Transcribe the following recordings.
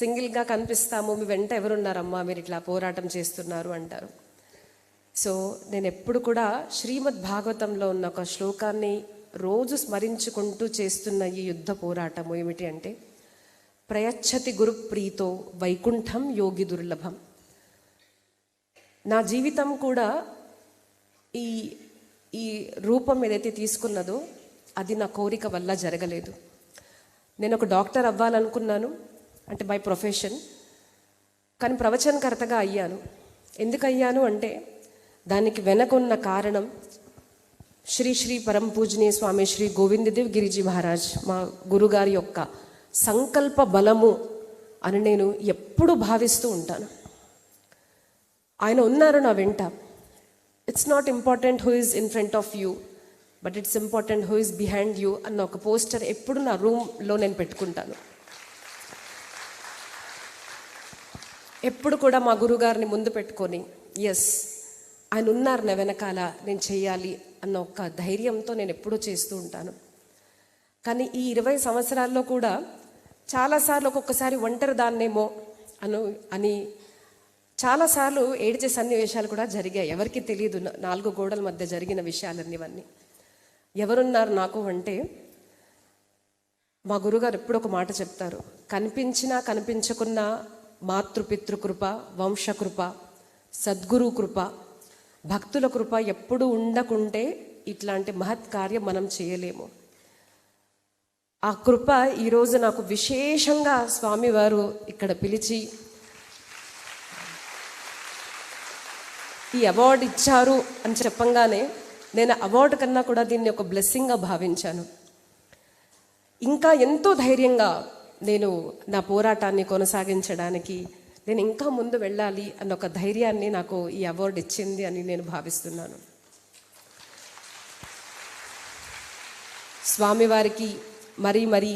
సింగిల్గా కనిపిస్తాము, మీ వెంట ఎవరున్నారమ్మా, మీరు ఇట్లా పోరాటం చేస్తున్నారు అంటారు. సో నేను ఎప్పుడు కూడా శ్రీమద్ భాగవతంలో ఉన్న ఒక శ్లోకాన్ని రోజు స్మరించుకుంటూ చేస్తున్న ఈ యుద్ధ పోరాటము ఏమిటి అంటే, ప్రయచ్చతి గురు ప్రీతో వైకుంఠం యోగి దుర్లభం. నా జీవితం కూడా ఈ ఈ రూపం ఏదైతే తీసుకున్నదో అది నా కోరిక వల్ల జరగలేదు. నేను ఒక డాక్టర్ అవ్వాలనుకున్నాను, అంటే బై ప్రొఫెషన్. కానీ ప్రవచనకర్తగా అయ్యాను. ఎందుకు అయ్యాను అంటే దానికి వెనకున్న కారణం శ్రీ శ్రీ పరమ పూజనీయ స్వామి శ్రీ గోవిందదేవ్ గిరిజీ మహారాజ్ మా గురుగారి యొక్క సంకల్ప బలము అని నేను ఎప్పుడు భావిస్తూ ఉంటాను. ఆయన ఉన్నారు నా వెంట. It's not important who is in front of you, but it's important who is behind you అన్న ఒక పోస్టర్ ఎప్పుడు నా రూమ్లో నేను పెట్టుకుంటాను. ఎప్పుడు కూడా మా గురుగారిని ముందు పెట్టుకొని ఎస్ ఆయన ఉన్నారు నా వెనకాల, నేను చెయ్యాలి అన్న ఒక ధైర్యంతో నేను ఎప్పుడూ చేస్తూ ఉంటాను. కానీ ఈ 20 సంవత్సరాల్లో కూడా చాలాసార్లు ఒక్కొక్కసారి ఒంటరి దాన్నేమో అని చాలాసార్లు ఏడ్చే సన్నివేశాలు కూడా జరిగాయి. ఎవరికి తెలియదు 4 గోడల మధ్య జరిగిన విషయాలన్నీ. ఇవన్నీ ఎవరున్నారు నాకు అంటే, మా గురుగారు ఎప్పుడు ఒక మాట చెప్తారు, కనిపించినా కనిపించకున్నా మాతృపితృకృప, వంశకృప, సద్గురు కృప, భక్తుల కృప ఎప్పుడు ఉండకుంటే ఇట్లాంటి మహత్ కార్యం మనం చేయలేము. ఆ కృప ఈరోజు నాకు విశేషంగా స్వామివారు ఇక్కడ పిలిచి ఈ అవార్డు ఇచ్చారు అని చెప్పంగానే నేను అవార్డు కన్నా కూడా దీన్ని ఒక బ్లెస్సింగ్గా భావించాను. ఇంకా ఎంతో ధైర్యంగా నేను నా పోరాటాన్ని కొనసాగించడానికి, నేను ఇంకా ముందు వెళ్ళాలి అన్న ఒక ధైర్యాన్ని నాకు ఈ అవార్డు ఇచ్చింది అని నేను భావిస్తున్నాను. స్వామివారికి మరీ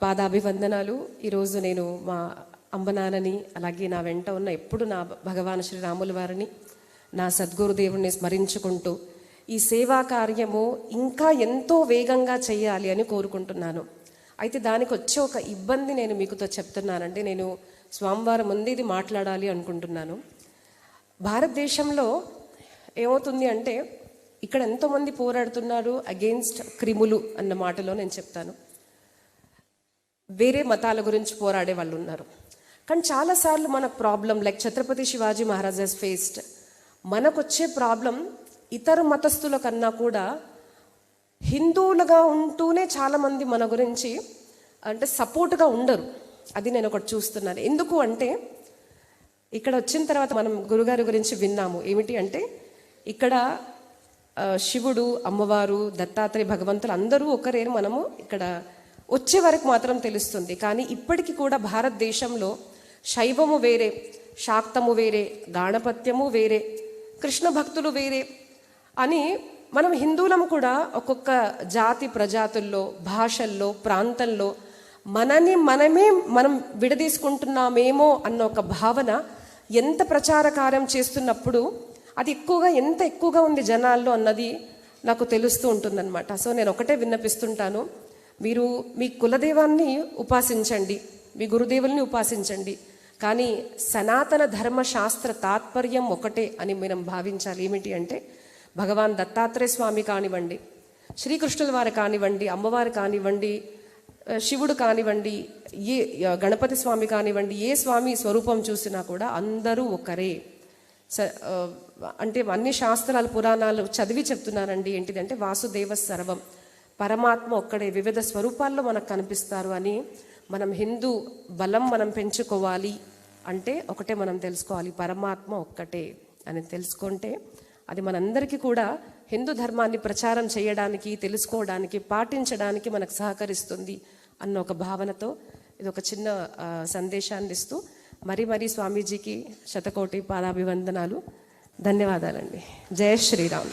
పాదాభివందనాలు. ఈరోజు నేను మా అంబనాన్నని, అలాగే నా వెంట ఉన్న ఎప్పుడు నా భగవాన్ శ్రీరాముల వారిని, నా సద్గురుదేవుని స్మరించుకుంటూ ఈ సేవా కార్యము ఇంకా ఎంతో వేగంగా చేయాలి అని కోరుకుంటున్నాను. అయితే దానికి వచ్చే ఒక ఇబ్బంది నేను మీకుతో చెప్తున్నానంటే, నేను స్వామివారం ముందు ఇది మాట్లాడాలి అనుకుంటున్నాను. భారతదేశంలో ఏమవుతుంది అంటే, ఇక్కడ ఎంతోమంది పోరాడుతున్నారు అగెయిన్స్ట్ క్రిములు అన్న మాటలో నేను చెప్తాను. వేరే మతాల గురించి పోరాడే వాళ్ళు ఉన్నారు. కానీ చాలాసార్లు మనకు problem like Chhatrapati Shivaji Maharaj he's faced, మనకు వచ్చే ప్రాబ్లం ఇతర మతస్థుల కన్నా కూడా హిందువులుగా ఉంటూనే చాలామంది మన గురించి అంటే సపోర్ట్గా ఉండరు. అది నేను ఒకటి చూస్తున్నాను. ఎందుకు అంటే, ఇక్కడ వచ్చిన తర్వాత మనం గురుగారి గురించి విన్నాము. ఏమిటి అంటే, ఇక్కడ శివుడు, అమ్మవారు, దత్తాత్రేయ భగవంతులు అందరూ ఒకరే మనము ఇక్కడ వచ్చే వరకు మాత్రం తెలుస్తుంది. కానీ ఇప్పటికీ కూడా భారతదేశంలో శైవము వేరే, శాక్తము వేరే, గాణపత్యము వేరే, కృష్ణ భక్తులు వేరే అని మనం హిందువులం కూడా ఒక్కొక్క జాతి ప్రజాతుల్లో, భాషల్లో, ప్రాంతంలో మనం విడదీసుకుంటున్నామేమో అన్న ఒక భావన ఎంత ప్రచార కార్యం చేస్తున్నప్పుడు అది ఎంత ఎక్కువగా ఉంది జనాల్లో అన్నది నాకు తెలుస్తూ ఉంటుందన్నమాట. సో నేను ఒకటే విన్నపిస్తుంటాను, మీరు మీ కులదేవాన్ని ఉపాసించండి, మీ గురుదేవుల్ని ఉపాసించండి, కానీ సనాతన ధర్మశాస్త్ర తాత్పర్యం ఒకటే అని మనం భావించాలి. ఏమిటి అంటే, భగవాన్ దత్తాత్రేయ స్వామి కానివ్వండి, శ్రీకృష్ణుల వారు కానివ్వండి, అమ్మవారు కానివ్వండి, శివుడు కానివ్వండి, ఏ గణపతి స్వామి కానివ్వండి, ఏ స్వామి స్వరూపం చూసినా కూడా అందరూ ఒకరే. అంటే అన్ని శాస్త్రాలు, పురాణాలు చదివి చెప్తున్నానండి. ఏంటిదంటే, వాసుదేవ సర్వం, పరమాత్మ ఒక్కడే, వివిధ స్వరూపాల్లో మనకు కనిపిస్తారు అని. మనం హిందూ బలం మనం పెంచుకోవాలి అంటే ఒకటే మనం తెలుసుకోవాలి, పరమాత్మ ఒక్కటే అని తెలుసుకుంటే అది మనందరికీ కూడా హిందూ ధర్మాన్ని ప్రచారం చేయడానికి, తెలుసుకోవడానికి, పాటించడానికి మనకు సహకరిస్తుంది అన్న ఒక భావనతో ఇది ఒక చిన్న సందేశాన్ని ఇస్తూ మరీ స్వామీజీకి శతకోటి పాదాభివందనాలు, ధన్యవాదాలండి. జయ శ్రీరామ్.